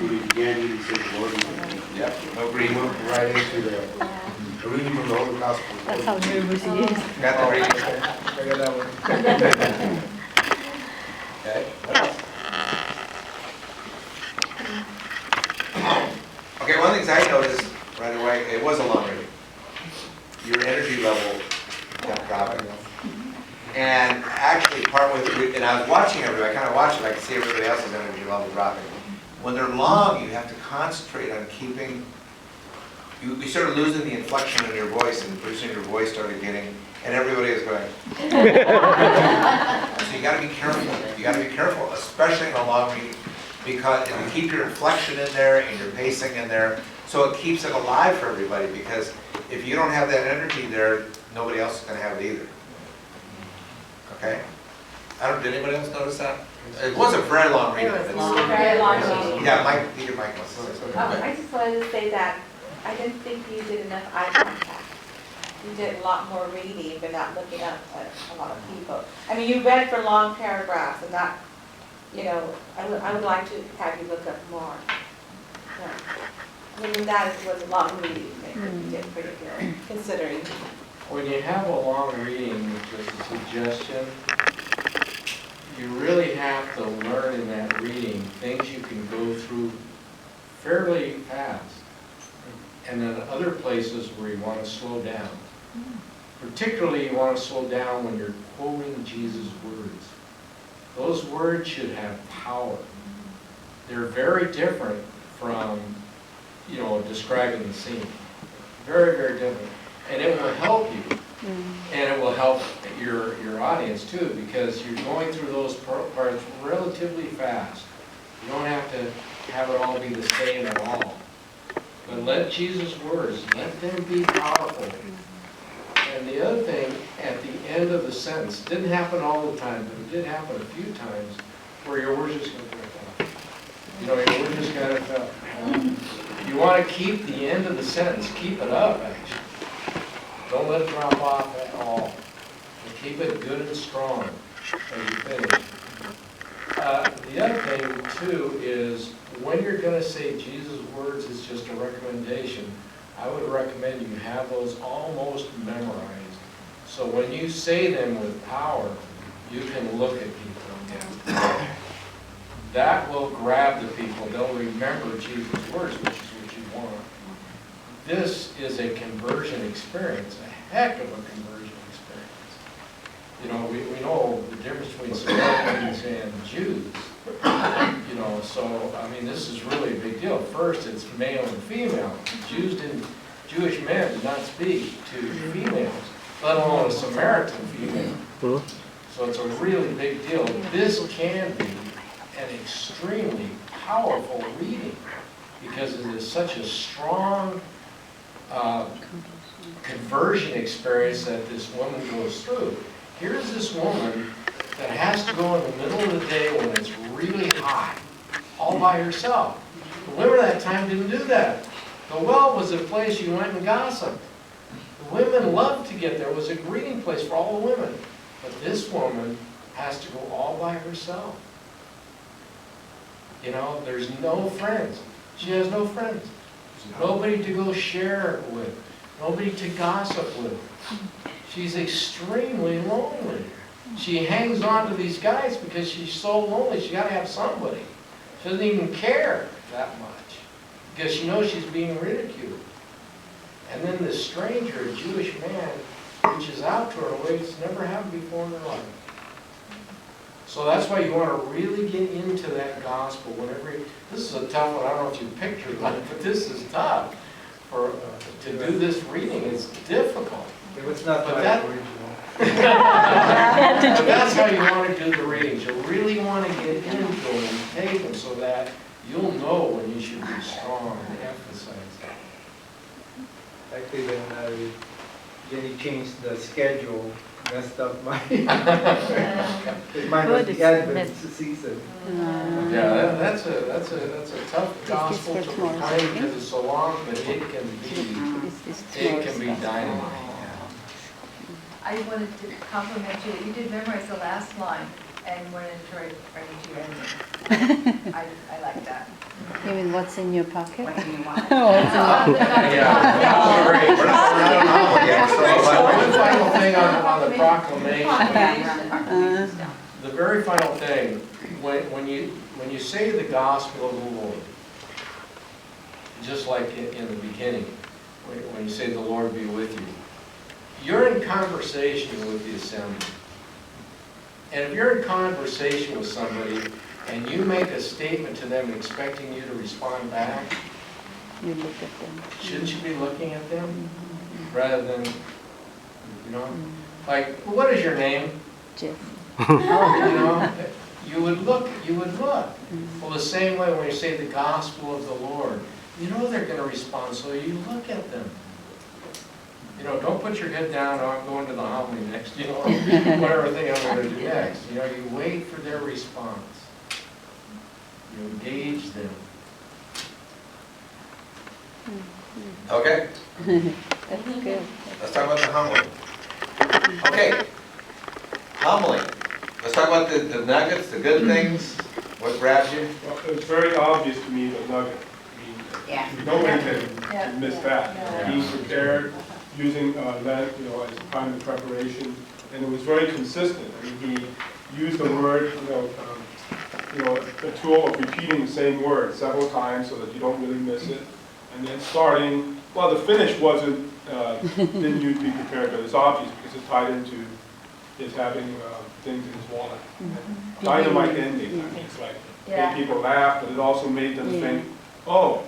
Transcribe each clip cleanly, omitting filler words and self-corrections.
we began eating, said the Lord. Yep, no We green. moved right into the reading from the Holy Gospel. That's how nervous he is. Got the reading. I got that one. Okay. What else? Okay, one of the things I noticed right away, it was a long reading. Your energy level kept dropping. And actually, part with, and I was watching everybody, I kind of watched it, I could see everybody else's energy level dropping. When they're long, you have to concentrate on keeping, you started losing the inflection in your voice, and pretty soon your voice started getting, and everybody was going. So you gotta be careful, especially in a long reading, because, and you keep your inflection in there, and your pacing in there, so it keeps it alive for everybody, because if you don't have that energy there, nobody else is gonna have it either. Okay? Did anybody else notice that? It was a very long reading. It was long, very long reading. Yeah, Mike, you can Mike wants to say something. I just wanted to say that I didn't think you did enough eye contact. You did a lot more reading, but not looking up at a lot of people. I mean, you read for long paragraphs and not, you know, I would like to have you look up more. Yeah. I mean, that was a long reading, but you did pretty good, considering. When you have a long reading, just a suggestion, you really have to learn in that reading things you can go through fairly fast. And then other places where you want to slow down. Particularly you want to slow down when you're quoting Jesus' words. Those words should have power. They're very different from, you know, describing the scene. Very, very different. And it will help you. And it will help your audience too, because you're going through those parts relatively fast. You don't have to have it all be the same at all. But let Jesus' words, let them be powerful. And the other thing, at the end of the sentence, didn't happen all the time, but it did happen a few times, where your words just kind of off. You know, your words just kind of you want to keep the end of the sentence, keep it up, actually. Don't let it drop off at all. And keep it good and strong as you finish. The other thing, too, is when you're going to say Jesus' words is just a recommendation, I would recommend you have those almost memorized. So when you say them with power, you can look at people. And that will grab the people. They'll remember Jesus' words, which is what you want. This is a conversion experience, a heck of a conversion experience. You know, we know the difference between Samaritans and Jews. You know, so, I mean, this is really a big deal. First, it's male and female. Jewish men did not speak to females, let alone a Samaritan female. So it's a really big deal. This can be an extremely powerful reading because it is such a strong conversion experience that this woman goes through. Here's this woman that has to go in the middle of the day when it's really hot, all by herself. The women at that time didn't do that. The well was a place you went and gossiped. The women loved to get there. It was a greeting place for all the women. But this woman has to go all by herself. You know, there's no friends. She has no friends. Nobody to go share with. Nobody to gossip with. She's extremely lonely. She hangs on to these guys because she's so lonely. She's got to have somebody. She doesn't even care that much because she knows she's being ridiculed. And then this stranger, a Jewish man, reaches out to her in a way it's never happened before in her life. So that's why you want to really get into that gospel whenever this is a tough one. I don't know if you pictured it, but this is tough. To do this reading is difficult. It's not But that that- original. But that's how you want to do the readings. You really want to get into them and take them so that you'll know when you should be strong and emphasize that. Actually, when Jenny changed the schedule, messed up my, mine was Good, the Advent it's- season. Yeah, that's a tough gospel to proclaim because it's so long, but it can be dynamite. I wanted to compliment you that you did memorize the last line, and went into it right into your ending. I like that. You mean what's in your pocket? What do you want? Yeah, that's great. We're not on Humble yet, so One final thing on the proclamation. Uh, The very final thing, when you say the gospel of the Lord, just like in the beginning, when you say the Lord be with you, you're in conversation with the assembly. And if you're in conversation with somebody and you make a statement to them expecting you to respond back, You look at them. shouldn't you be looking at them rather than, you know, like, what is your name? Jeff. You know, you would look. Well, the same way when you say the gospel of the Lord, you know they're going to respond, so you look at them. You know, don't put your head down, oh, I'm going to the homily next, you know, whatever thing I'm going to do next. You know, you wait for their response. You engage them. Okay, That's good. let's talk about the humbling. Okay, humbling. Let's talk about the nuggets, the good things, what grabs you. Well, it was very obvious to me, the nugget. Yeah. I mean, nobody can miss that. Yeah. Being prepared, using Lent, as a time of preparation, and it was very consistent. I mean, he used the word, a tool of repeating the same word several times so that you don't really miss it. And then starting, well, the finish wasn't, didn't use be prepared, but it's obvious because it tied into his having things in his wallet. And dynamite ending, I mean, it's like, Yeah. made people laugh, but it also made them think, oh,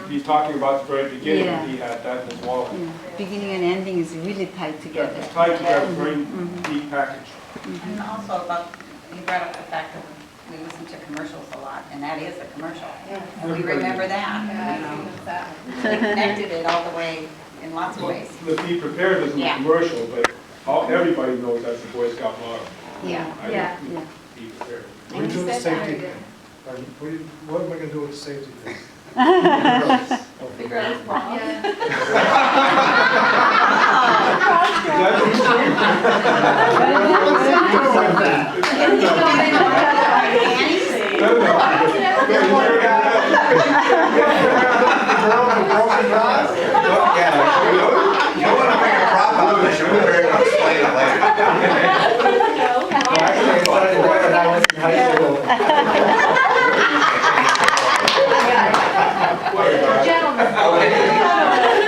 he's talking about the very beginning, Yeah. he had that in his wallet. Yeah. Beginning and ending is really tied Yeah, together. it's tied together, very neat package. And also about, you brought up the fact that we listen to commercials a lot, and that is a commercial. And we remember that, you know. They connected it all the way in lots of ways. The Be Prepared isn't a Yeah. commercial, but everybody knows that's the Boy Scout motto. Yeah. Yeah. Yeah. Be prepared. What do you do with the Said that safety? again. What am I gonna do with the safety thing? Figure out his problem. You don't want to bring a prop up unless you're prepared to explain it later. Actually, I started that when I was in high school. Okay.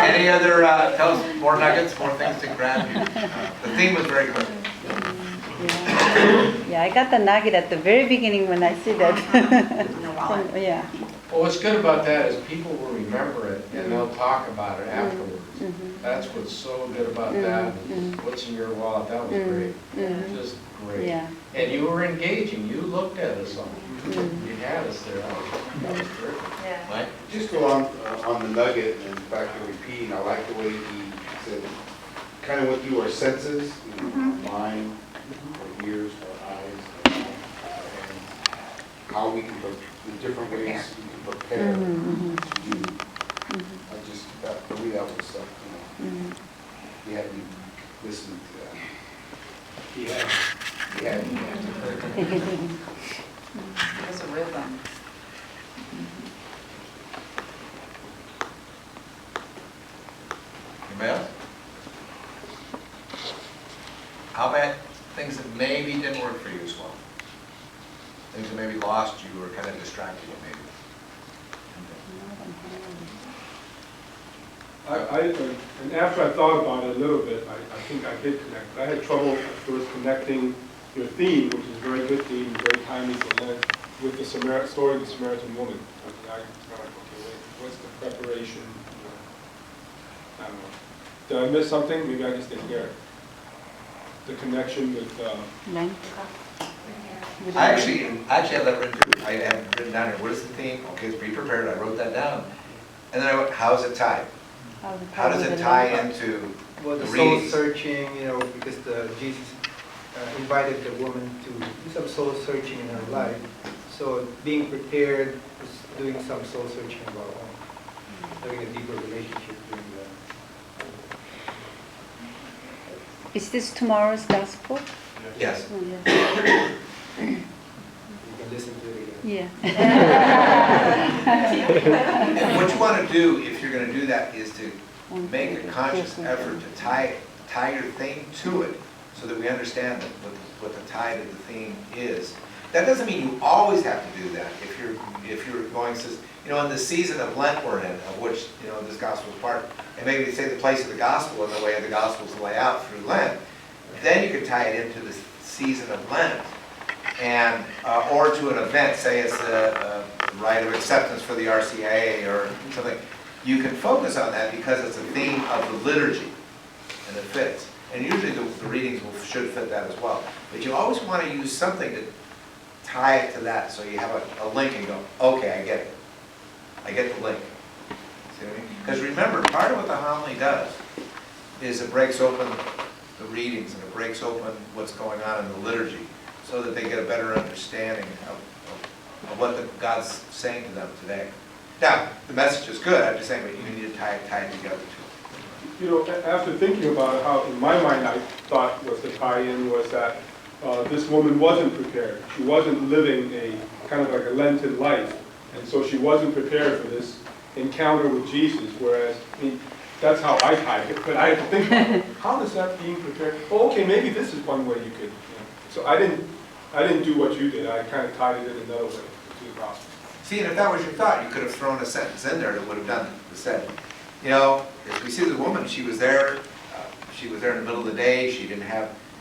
Any other, tell us more nuggets, more things to grab you? The theme was very good. Yeah, I got the nugget at the very beginning when I see that. In the wallet. Yeah. Well, what's good about that is people will remember it and they'll talk about it afterwards. That's what's so good about that. What's in your wallet, that was great. Just great. Yeah. And you were engaging, you looked at us all. You had us there, that was terrific. Yeah. Mike? Just go on the nugget and back to repeating, I like the way he said, kind of went through our senses, mind, our ears, our eyes, and how we can, the different ways we can prepare to do. I just, for me, that was, he had me listening to that. He had me. It was a rhythm. Anybody else? How about things that maybe didn't work for you as well? Things that maybe lost you or kind of distracted you maybe? And after I thought about it a little bit, I think I did connect. I had trouble at first connecting your theme, which is a very good theme, very timely for Lent, with the story of the Samaritan woman. I mean, I kind of like, okay, wait, what's the preparation? I don't know. Did I miss something? Maybe I just didn't hear it. The connection with, Lent. I actually have that written too. I have it written down here. What is the theme? Okay, it's be prepared. I wrote that down. And then I went, how is it tied? How does it tie into Well, the the soul readings? searching, because Jesus invited the woman to do some soul searching in her life. So being prepared is doing some soul searching of our own, having a deeper relationship doing that. Is this tomorrow's gospel? Yes. Oh, yes. You can listen to it again. Yeah. And what you want to do, if you're going to do that, is to make a conscious effort to tie your theme to it, so that we understand what the tie to the theme is. That doesn't mean you always have to do that. If you're going, in the season of Lent we're in, of which this gospel is part, and maybe say the place of the gospel and the way of the gospels lay out through Lent, then you could tie it into the season of Lent, and or to an event, say it's a rite of acceptance for the RCIA or something. You can focus on that because it's a theme of the liturgy, and it fits. And usually the readings should fit that as well. But you always want to use something to tie it to that, so you have a link and go, okay, I get it. I get the link. See what I mean? Because remember, part of what the homily does is it breaks open the readings and it breaks open what's going on in the liturgy, so that they get a better understanding of what God's saying to them today. Now, the message is good, I'm just saying, but you need to tie it together too. After thinking about it, how in my mind I thought was the tie-in was that this woman wasn't prepared. She wasn't living a kind of like a Lenten life, and so she wasn't prepared for this encounter with Jesus. Whereas, that's how I tied it. But I had to think about it. How does that being prepared? Oh, okay, maybe this is one way you could. So I didn't do what you did. I kind of tied it in another way to the gospel. See, and if that was your thought, you could have thrown a sentence in there that would have done the said. As we see the woman, she was there in the middle of the day,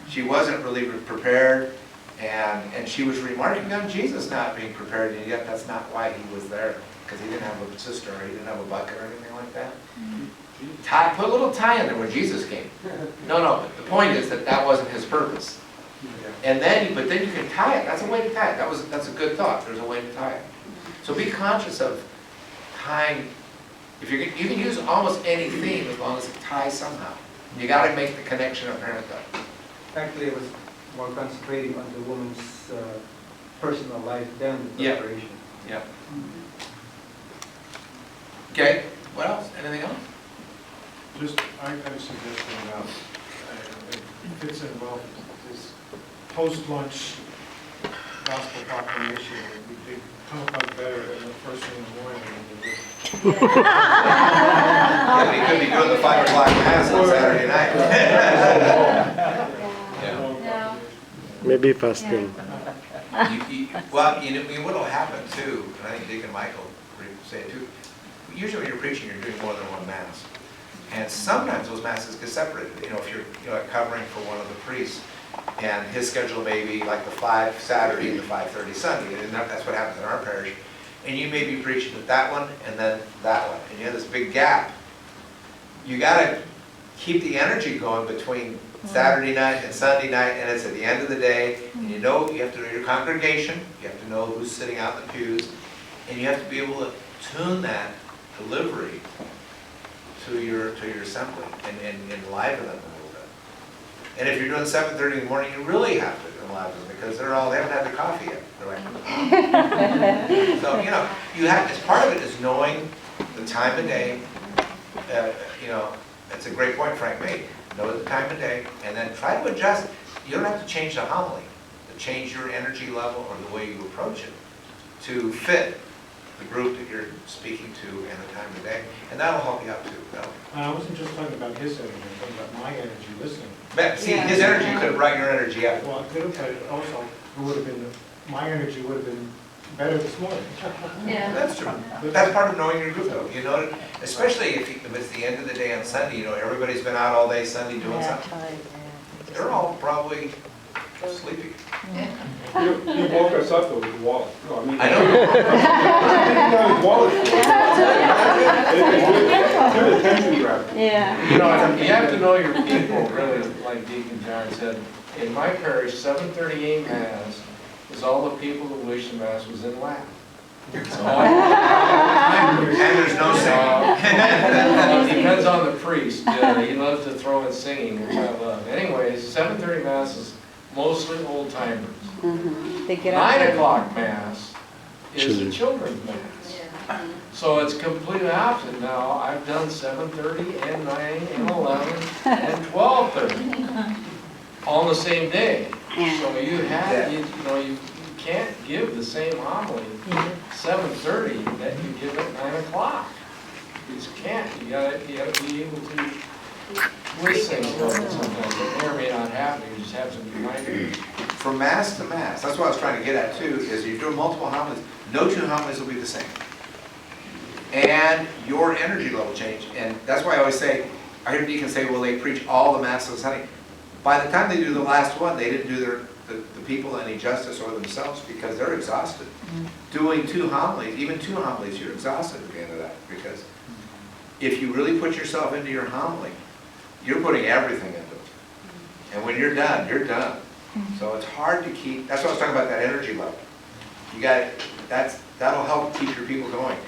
she wasn't really prepared, and she was remarking on Jesus not being prepared, and yet that's not why he was there, because he didn't have a sister, or he didn't have a bucket or anything like that. Put a little tie in there when Jesus came. No, but the point is that wasn't his purpose. And then, but then you can tie it. That's a way to tie it. That's a good thought. There's a way to tie it. So be conscious of tying. You can use almost any theme as long as it ties somehow. You got to make the connection apparent though. Actually, it was more concentrating on the woman's personal life than the preparation. Yeah. Okay. What else? Anything else? I got a suggestion about, it fits in well, this post-lunch gospel proclamation would come up better than the first thing in the morning. Yeah, but he could be doing the 5 o'clock mass on Saturday night. No. Maybe fasting. What'll happen too, and I think Deacon Michael would say it too, usually when you're preaching, you're doing more than one mass. And sometimes those masses get separated. If you're covering for one of the priests, and his schedule may be like the 5 Saturday and the 5:30 Sunday, and that's what happens in our parish. And you may be preaching at that one and then that one, and you have this big gap. You got to keep the energy going between Saturday night and Sunday night, and it's at the end of the day, and you have to know your congregation, you have to know who's sitting out in the pews, and you have to be able to tune that delivery to your assembly and enliven them a little bit. And if you're doing 7:30 in the morning, you really have to enliven them, because they haven't had their coffee yet. They're like, so you have. As part of it is knowing the time of day. That's a great point Frank made. Know the time of day, and then try to adjust. You don't have to change the homily, to change your energy level or the way you approach it to fit the group that you're speaking to and the time of day, and that'll help you out too. I wasn't just talking about his energy, I'm talking about my energy listening. But see, his energy could have brought your energy up. Well, it could have, but also, my energy would have been better this morning. Yeah. That's true. That's part of knowing your group, though. Especially if it's the end of the day on Sunday. Everybody's been out all day Sunday doing something. They're all probably sleepy. He woke us up with his wallet. No, I know. His wallet. Good attention grabber. Yeah. You have to know your people, really, like Deacon John said. In my parish, 7:38 Mass is all the people that wish the Mass was in Latin. And there's no singing. It depends on the priest. He loves to throw in singing, which I love. Anyways, 7:30 Mass is mostly old timers. They get up 9 o'clock Mass is the children's Mass. So it's completely opposite. Now, I've done 7:30 and 9 and 11 and 12:30 all on the same day. So you have, you know, you can't give the same homily 7:30 that you give at 9 o'clock. You just can't. You gotta be able to twist things a little bit sometimes. It may or may not happen. You just have some reminders. From mass to mass, that's what I was trying to get at too, is you're doing multiple homilies, no two homilies will be the same. And your energy level change, and that's why I always say, I hear deacons say, well, they preach all the masses, honey. By the time they do the last one, they didn't do the people any justice or themselves because they're exhausted. Doing two homilies, even two homilies, you're exhausted at the end of that, because if you really put yourself into your homily, you're putting everything into it. And when you're done, you're done. So it's hard to keep, that's what I was talking about, that energy level. You got, that'll help keep your people going.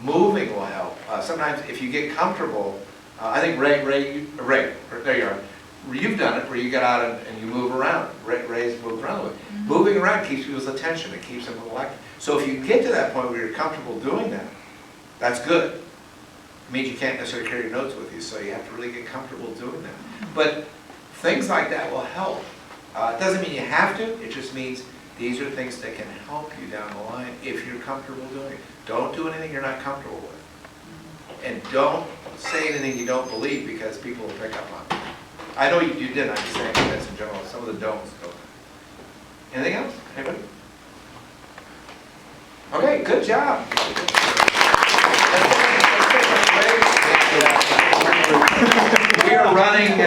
Moving will help. Sometimes if you get comfortable, I think Ray, there you are. You've done it where you get out and you move around. Ray's moved around a little bit. Moving around keeps people's attention. It keeps them elected. So if you get to that point where you're comfortable doing that, that's good. It means you can't necessarily carry your notes with you, so you have to really get comfortable doing that. But things like that will help. It doesn't mean you have to. It just means these are things that can help you down the line if you're comfortable doing it. Don't do anything you're not comfortable with. And don't say anything you don't believe because people will pick up on it. I know you didn't. I'm just saying that's in general. Some of the don'ts go. Anything else? Anybody? Okay, good job. We are running